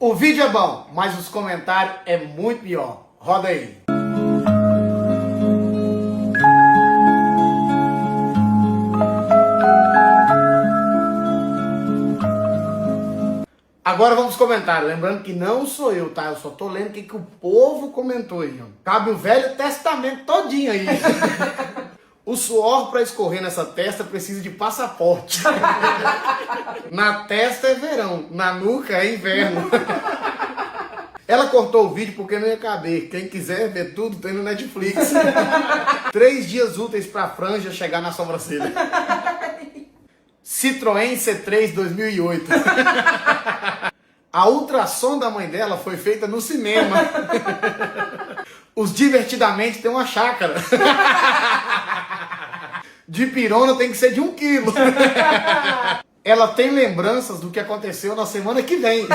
O vídeo é bom, mas os comentários é muito pior. Roda aí. Agora vamos comentar. Lembrando que não sou eu, tá? Eu só tô lendo o que o povo comentou aí, ó. Cabe o Velho Testamento todinho aí. O suor para escorrer nessa testa precisa de passaporte. Na testa é verão, na nuca é inverno. Ela cortou o vídeo porque não ia caber. Quem quiser ver tudo tem no Netflix. 3 dias úteis para a franja chegar na sobrancelha. Citroën C3 2008. A ultrassom da mãe dela foi feita no cinema. Os Divertidamente tem uma chácara. De pirona tem que ser de 1 quilo. Ela tem lembranças do que aconteceu na semana que vem.